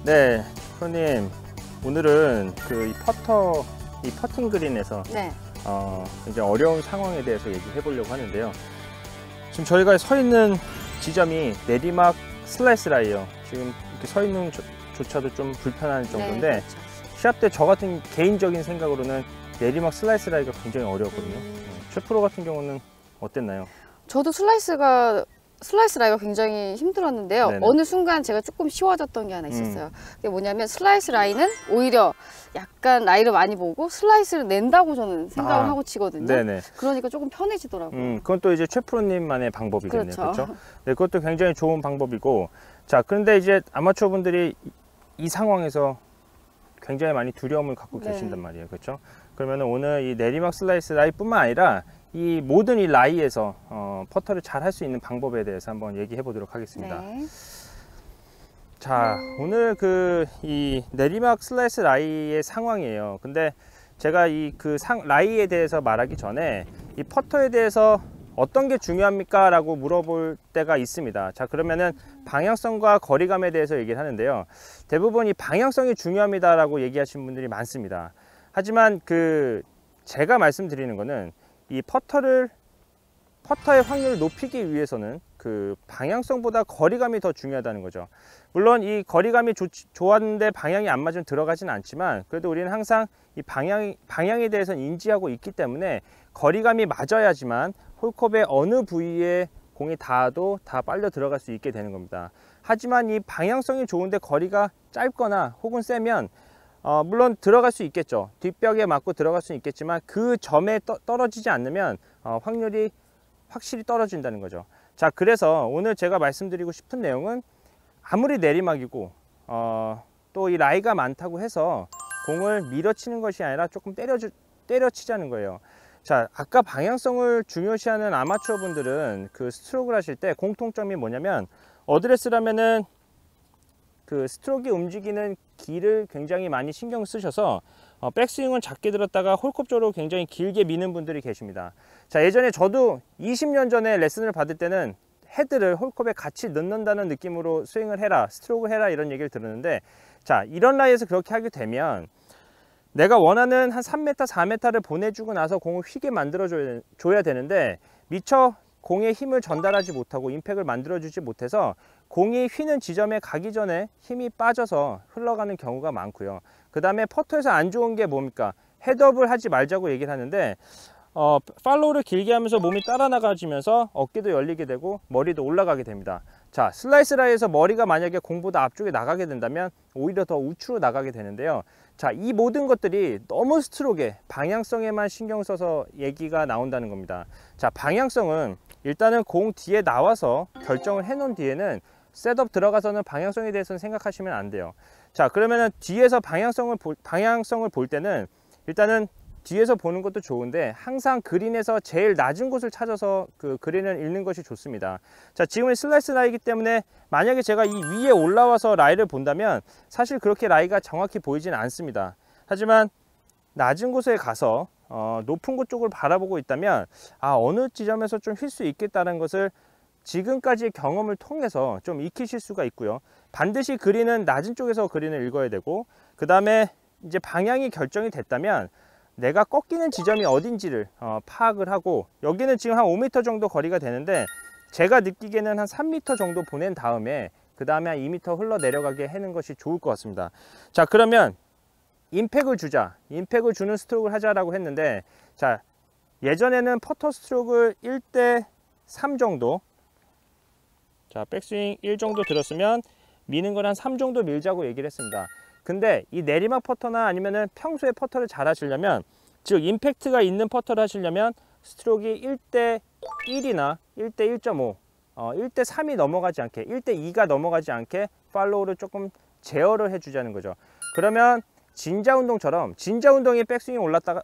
네, 프로님, 오늘은 그 이 퍼팅 그린에서 네. 굉장히 어려운 상황에 대해서 얘기해 보려고 하는데요. 지금 저희가 서 있는 지점이 내리막 슬라이스 라이요. 지금 이렇게 서 있는 조차도 좀 불편한 정도인데, 네, 그렇죠. 시합 때 저 같은 개인적인 생각으로는 내리막 슬라이스 라이가 굉장히 어려웠거든요. 최 프로 같은 경우는 어땠나요? 저도 슬라이스 라이가 굉장히 힘들었는데요. 네네. 어느 순간 제가 조금 쉬워졌던 게 하나 있었어요. 그게 뭐냐면 슬라이스 라이는 오히려 약간 라이를 많이 보고 슬라이스를 낸다고 저는 생각을 하고 치거든요. 네네. 그러니까 조금 편해지더라고요. 그건 또 이제 최 프로님만의 방법이겠네요. 그렇죠. 그렇죠? 네, 그것도 굉장히 좋은 방법이고, 자, 그런데 이제 아마추어 분들이 이 상황에서 굉장히 많이 두려움을 갖고 네. 계신단 말이에요. 그렇죠? 그러면 오늘 이 내리막 슬라이스 라이뿐만 아니라 이 모든 이 라이에서 퍼터를 잘 할 수 있는 방법에 대해서 한번 얘기해 보도록 하겠습니다. 네. 자, 오늘 이 내리막 슬라이스 라이의 상황이에요. 근데 제가 라이에 대해서 말하기 전에 이 퍼터에 대해서 어떤 게 중요합니까? 라고 물어볼 때가 있습니다. 자, 그러면은 방향성과 거리감에 대해서 얘기를 하는데요. 대부분 이 방향성이 중요합니다 라고 얘기하시는 분들이 많습니다. 하지만 제가 말씀드리는 거는 이 퍼터의 확률을 높이기 위해서는 그 방향성보다 거리감이 더 중요하다는 거죠. 물론 이 거리감이 좋았는데 방향이 안 맞으면 들어가진 않지만, 그래도 우리는 항상 이 방향에 대해서는 인지하고 있기 때문에 거리감이 맞아야지만 홀컵의 어느 부위에 공이 닿아도 다 빨려 들어갈 수 있게 되는 겁니다. 하지만 이 방향성이 좋은데 거리가 짧거나 혹은 세면 물론 들어갈 수 있겠죠. 뒷벽에 맞고 들어갈 수 있겠지만 그 점에 떨어지지 않으면 확률이 확실히 떨어진다는 거죠. 자, 그래서 오늘 제가 말씀드리고 싶은 내용은 아무리 내리막이고 또 이 라이가 많다고 해서 공을 밀어치는 것이 아니라 조금 때려치자는 거예요. 자, 아까 방향성을 중요시하는 아마추어 분들은 그 스트로크를 하실 때 공통점이 뭐냐면, 어드레스라면은 그 스트로크가 움직이는 길을 굉장히 많이 신경 쓰셔서 백스윙은 작게 들었다가 홀컵 쪽으로 굉장히 길게 미는 분들이 계십니다. 자, 예전에 저도 20년 전에 레슨을 받을 때는 헤드를 홀컵에 같이 넣는다는 느낌으로 스윙을 해라, 스트로크 해라, 이런 얘기를 들었는데, 자, 이런 라이에서 그렇게 하게 되면 내가 원하는 한 3m, 4m를 보내주고 나서 공을 휘게 만들어 줘야 되는데, 미처 공에 힘을 전달하지 못하고 임팩을 만들어 주지 못해서 공이 휘는 지점에 가기 전에 힘이 빠져서 흘러가는 경우가 많고요. 그 다음에 퍼터에서 안 좋은 게 뭡니까? 헤드업을 하지 말자고 얘기를 하는데, 팔로우를 길게 하면서 몸이 따라 나가지면서 어깨도 열리게 되고 머리도 올라가게 됩니다. 자, 슬라이스 라이에서 머리가 만약에 공보다 앞쪽에 나가게 된다면 오히려 더 우측으로 나가게 되는데요. 자, 이 모든 것들이 너무 스트로크에 방향성에만 신경 써서 얘기가 나온다는 겁니다. 자, 방향성은 일단은 공 뒤에 나와서 결정을 해 놓은 뒤에는 셋업 들어가서는 방향성에 대해서는 생각하시면 안 돼요. 자, 그러면은 뒤에서 방향성을 볼 때는 일단은 뒤에서 보는 것도 좋은데 항상 그린에서 제일 낮은 곳을 찾아서 그 그린을 읽는 것이 좋습니다. 자, 지금은 슬라이스 라이이기 때문에 만약에 제가 이 위에 올라와서 라이를 본다면 사실 그렇게 라이가 정확히 보이지는 않습니다. 하지만 낮은 곳에 가서 높은 곳 쪽을 바라보고 있다면 어느 지점에서 좀 휠 수 있겠다는 것을 지금까지의 경험을 통해서 좀 익히실 수가 있고요. 반드시 그린은 낮은 쪽에서 그린을 읽어야 되고, 그 다음에 이제 방향이 결정이 됐다면 내가 꺾이는 지점이 어딘지를 파악을 하고, 여기는 지금 한 5m 정도 거리가 되는데 제가 느끼기에는 한 3m 정도 보낸 다음에 그 다음에 한 2m 흘러 내려가게 하는 것이 좋을 것 같습니다. 자, 그러면 임팩을 임팩을 주는 스트로크를 하자라고 했는데, 자, 예전에는 퍼터 스트로크를 1대3 정도, 자, 백스윙 1 정도 들었으면 미는 건 한 3 정도 밀자고 얘기를 했습니다. 근데 이 내리막 퍼터나 아니면은 평소에 퍼터를 잘 하시려면, 즉 임팩트가 있는 퍼터를 하시려면 스트로크가 1대1이나 1대1.5, 1대3이 넘어가지 않게, 1대2가 넘어가지 않게 팔로우를 조금 제어를 해주자는 거죠. 그러면 진자 운동처럼, 진자 운동이 백스윙이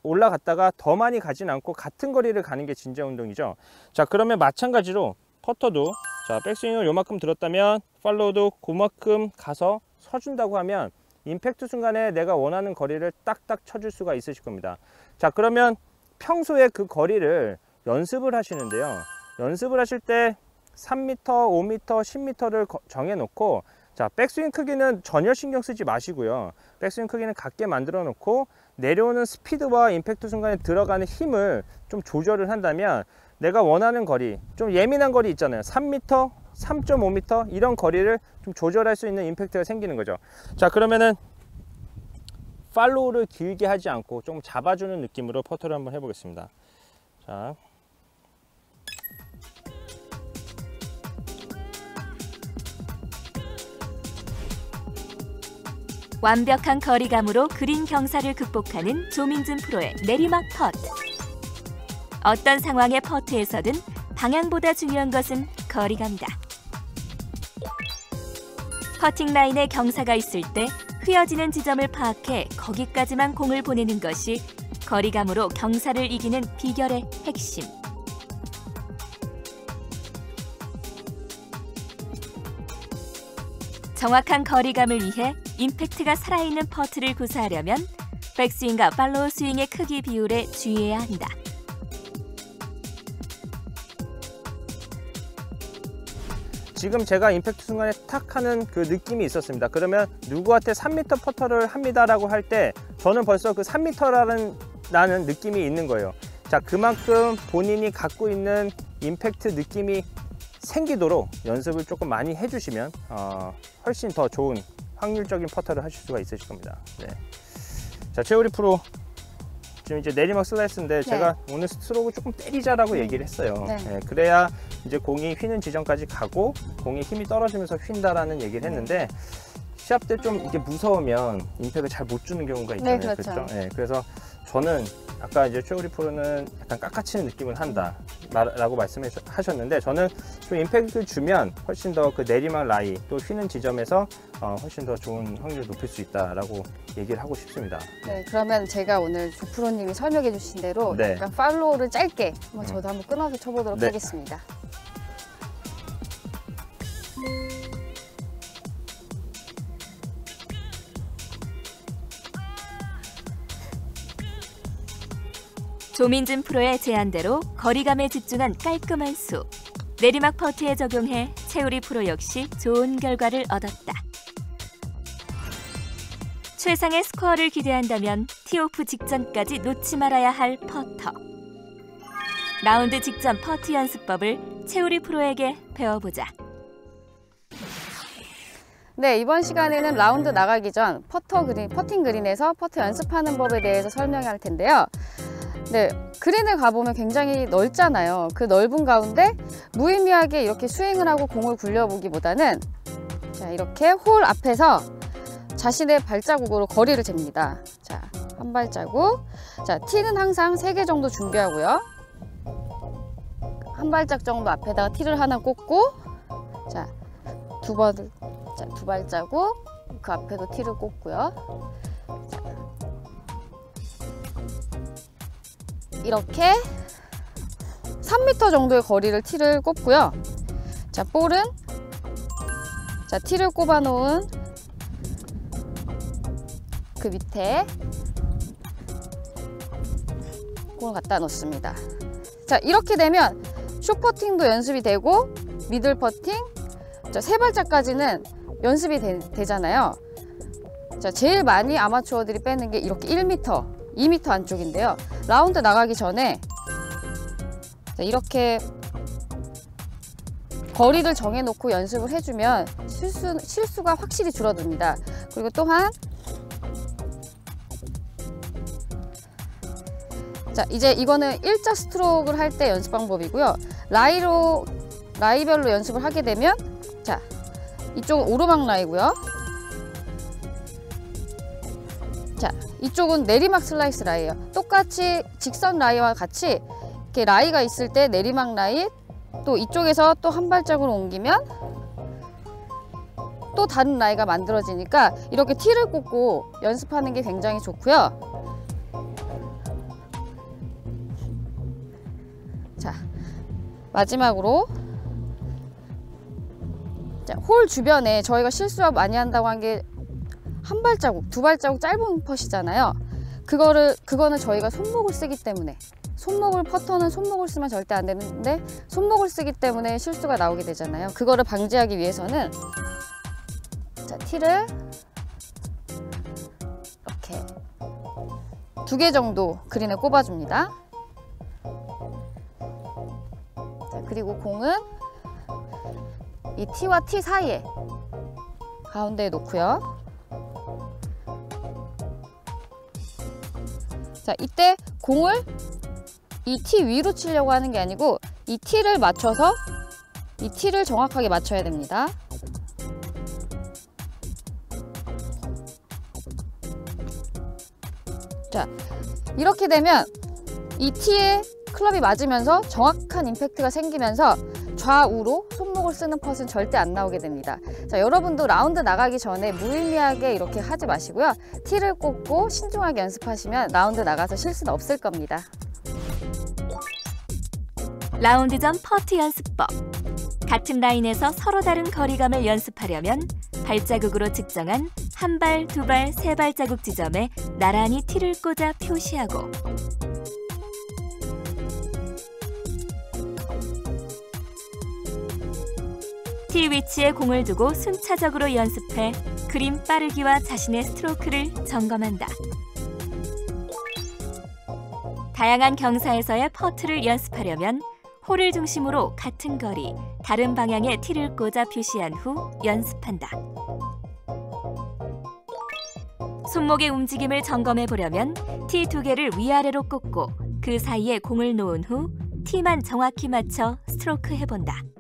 올라갔다가 더 많이 가진 않고 같은 거리를 가는 게 진자 운동이죠. 자, 그러면 마찬가지로 퍼터도, 자, 백스윙을 요만큼 들었다면 팔로우도 그만큼 가서 서준다고 하면 임팩트 순간에 내가 원하는 거리를 딱딱 쳐줄 수가 있으실 겁니다. 자, 그러면 평소에 그 거리를 연습을 하시는데요. 연습을 하실 때 3m, 5m, 10m를 정해 놓고 자, 백스윙 크기는 전혀 신경 쓰지 마시고요. 백스윙 크기는 같게 만들어 놓고 내려오는 스피드와 임팩트 순간에 들어가는 힘을 좀 조절을 한다면 내가 원하는 거리, 좀 예민한 거리 있잖아요. 3m, 3.5m 이런 거리를 좀 조절할 수 있는 임팩트가 생기는 거죠. 자, 그러면은 팔로우를 길게 하지 않고 좀 잡아주는 느낌으로 퍼터를 한번 해보겠습니다. 자, 완벽한 거리감으로 그린 경사를 극복하는 조민준 프로의 내리막 퍼트. 어떤 상황의 퍼트에서든 방향보다 중요한 것은 거리감이다. 퍼팅 라인에 경사가 있을 때 휘어지는 지점을 파악해 거기까지만 공을 보내는 것이 거리감으로 경사를 이기는 비결의 핵심. 정확한 거리감을 위해 임팩트가 살아있는 퍼트를 구사하려면 백스윙과 팔로우 스윙의 크기 비율에 주의해야 한다. 지금 제가 임팩트 순간에 탁 하는 그 느낌이 있었습니다. 그러면 누구한테 3m 퍼터를 합니다라고 할 때 저는 벌써 그 3m라는 느낌이 있는 거예요. 자, 그만큼 본인이 갖고 있는 임팩트 느낌이 생기도록 연습을 조금 많이 해주시면 훨씬 더 좋은 확률적인 퍼터를 하실 수가 있으실 겁니다. 네. 자, 최우리 프로 지금 이제 내리막 슬라이스인데 제가 오늘 스트로크 조금 때리자라고 얘기를 했어요. 네, 그래야 이제 공이 휘는 지점까지 가고 공이 힘이 떨어지면서 휜다라는 얘기를 했는데 시합 때 좀 이게 무서우면 임팩을 잘 못 주는 경우가 있잖아요. 네, 그렇죠. 네, 그래서 저는 아까 이제 최우리 프로는 약간 깎아치는 느낌을 한다 라고 말씀하셨는데 저는 좀 임팩트를 주면 훨씬 더 그 내리막 라이 또 휘는 지점에서 훨씬 더 좋은 확률을 높일 수 있다라고 얘기를 하고 싶습니다. 네, 그러면 제가 오늘 조 프로님이 설명해 주신 대로 네. 약간 팔로우를 짧게 한번 저도 한번 끊어서 쳐보도록 네. 하겠습니다. 조민준 프로의 제안대로 거리감에 집중한 깔끔한 수. 내리막 퍼트에 적용해 최우리 프로 역시 좋은 결과를 얻었다. 최상의 스코어를 기대한다면 티오프 직전까지 놓지 말아야 할 퍼터. 라운드 직전 퍼트 연습법을 최우리 프로에게 배워보자. 네, 이번 시간에는 라운드 나가기 전 퍼팅 그린에서 퍼트 연습하는 법에 대해서 설명할 텐데요. 네, 그린을 가보면 굉장히 넓잖아요. 그 넓은 가운데 무의미하게 이렇게 스윙을 하고 공을 굴려보기보다는 자, 이렇게 홀 앞에서 자신의 발자국으로 거리를 잽니다. 자, 한 발자국. 자, 티는 항상 3개 정도 준비하고요. 한 발짝 정도 앞에다가 티를 하나 꽂고, 자, 두 발자국 그 앞에도 티를 꽂고요. 자, 이렇게 3m 정도의 거리를 티를 꽂고요. 자, 볼은 자, 티를 꼽아 놓은 그 밑에 공을 갖다 놓습니다. 자, 이렇게 되면 숏퍼팅도 연습이 되고 미들 퍼팅, 자, 3발짝까지는 연습이 되잖아요. 자, 제일 많이 아마추어들이 빼는 게 이렇게 1m, 2m 안쪽인데요. 라운드 나가기 전에 자, 이렇게 거리를 정해놓고 연습을 해주면 실수가 확실히 줄어듭니다. 그리고 또한 자, 이제 이거는 일자 스트로크를 할 때 연습 방법이고요. 라이별로 연습을 하게 되면 자, 이쪽은 오르막 라이고요. 자, 이쪽은 내리막 슬라이스 라이예요. 똑같이 직선 라이와 같이 이렇게 라이가 있을 때 내리막 라이, 또 이쪽에서 또 한 발짝으로 옮기면 또 다른 라이가 만들어지니까 이렇게 티를 꽂고 연습하는 게 굉장히 좋고요. 자, 마지막으로 자, 홀 주변에 저희가 실수가 많이 한다고 한 게 한 발자국, 두 발자국 짧은 펫이잖아요. 그거는 저희가 손목을 쓰기 때문에 퍼터는 손목을 쓰면 절대 안 되는데 손목을 쓰기 때문에 실수가 나오게 되잖아요. 그거를 방지하기 위해서는 자, 티를 이렇게 2개 정도 그린에 꼽아줍니다. 자, 그리고 공은 이 티와 티 사이에 가운데에 놓고요. 자, 이때 공을 이 티 위로 치려고 하는 게 아니고 이 티를 맞춰서 이 티를 정확하게 맞춰야 됩니다. 자, 이렇게 되면 이 티에 클럽이 맞으면서 정확한 임팩트가 생기면서 좌우로 손목을 쓰는 펫은 절대 안 나오게 됩니다. 자, 여러분도 라운드 나가기 전에 무의미하게 이렇게 하지 마시고요. 티를 꽂고 신중하게 연습하시면 라운드 나가서 실수는 없을 겁니다. 라운드 전 퍼트 연습법. 같은 라인에서 서로 다른 거리감을 연습하려면 발자국으로 측정한 한 발, 두 발, 세 발자국 지점에 나란히 티를 꽂아 표시하고 티 위치에 공을 두고 순차적으로 연습해 그림 빠르기와 자신의 스트로크를 점검한다. 다양한 경사에서의 퍼트를 연습하려면 홀을 중심으로 같은 거리, 다른 방향의 티를 꽂아 표시한 후 연습한다. 손목의 움직임을 점검해 보려면 티 2개를 위아래로 꽂고 그 사이에 공을 놓은 후 티만 정확히 맞춰 스트로크 해본다.